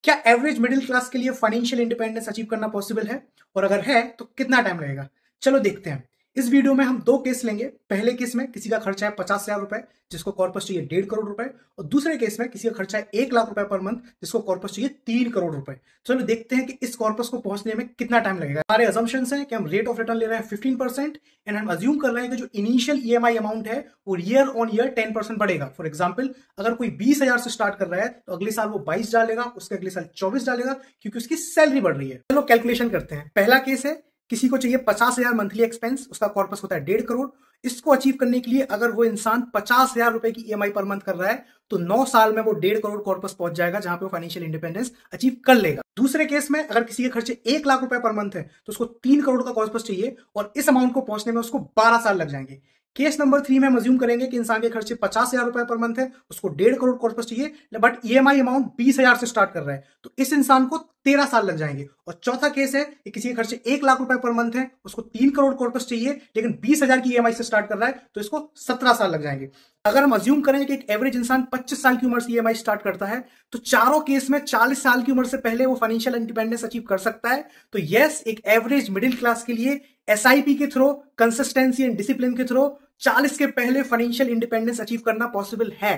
क्या average middle class के लिए फाइनेंशियल इंडिपेंडेंस अचीव करना पॉसिबल है? और अगर है तो कितना टाइम लगेगा? चलो देखते हैं। इस वीडियो में हम दो केस लेंगे। पहले केस में किसी का खर्चा है 50,000 रुपए, जिसको कॉर्पस चाहिए 1.5 करोड़ रुपए, और दूसरे केस में किसी का खर्चा है 1 लाख रुपए पर मंथ, जिसको कॉर्पस चाहिए 3 करोड़ रुपए। चलो देखते हैं कि इस कॉर्पस को पहुंचने में कितना टाइम लगेगा। हमारे अजम्पशंस हैं कि हम रेट ऑफ रिटर्न ले रहे हैं 15% एंड हम अज्यूम कर रहे हैं कि जो इनिशियल ईएमआई अमाउंट है वो ईयर ऑन ईयर 10% बढ़ेगा। फॉर एग्जाम्पल, अगर कोई 20,000 से स्टार्ट कर रहा है तो अगले साल वो 22 डालेगा, उसके अगले साल 24 डालेगा, क्योंकि उसकी सैलरी बढ़ रही है। चलो कैलकुलेशन करते हैं। पहला केस है, किसी को चाहिए 50,000 मंथली एक्सपेंस, उसका कॉर्पस होता है 1.5 करोड़। इसको अचीव करने के लिए अगर वो इंसान 50,000 रुपए की ईएमआई पर मंथ कर रहा है तो 9 साल में वो 1.5 करोड़ कॉर्पस पहुंच जाएगा, जहां पे वो फाइनेंशियल इंडिपेंडेंस अचीव कर लेगा। दूसरे केस में अगर किसी के खर्चे 1 लाख रुपए पर मंथ है तो उसको 3 करोड़ का कॉर्पस चाहिए और इस अमाउंट को पहुंचने में उसको 12 साल लग जाएंगे। केस नंबर 3 में हम अज्यूम करेंगे कि इंसान के खर्चे 50,000 रुपए पर मंथ है, उसको 1.5 करोड़ कॉर्पस चाहिए, बट ईएमआई अमाउंट 20,000 से स्टार्ट कर रहा है, तो इस इंसान को 13 साल लग जाएंगे। और चौथा केस है कि किसी के खर्चे 1 लाख रुपए पर मंथ है, उसको 3 करोड़ कॉर्पस चाहिए, लेकिन 20,000 की ईएमआई से स्टार्ट कर रहा है, तो इसको 17 साल लग जाएंगे। अगर हम अज्यूम करें कि एक एवरेज इंसान 25 साल की उम्र से ईएमआई स्टार्ट करता है, तो चारों केस में 40 साल की उम्र से पहले वो फाइनेंशियल इंडिपेंडेंस अचीव कर सकता है। तो यस, एक एवरेज मिडिल क्लास के लिए एसआईपी के थ्रू, कंसिस्टेंसी एंड डिसिप्लिन के थ्रू 40 के पहले फाइनेंशियल इंडिपेंडेंस अचीव करना पॉसिबल है।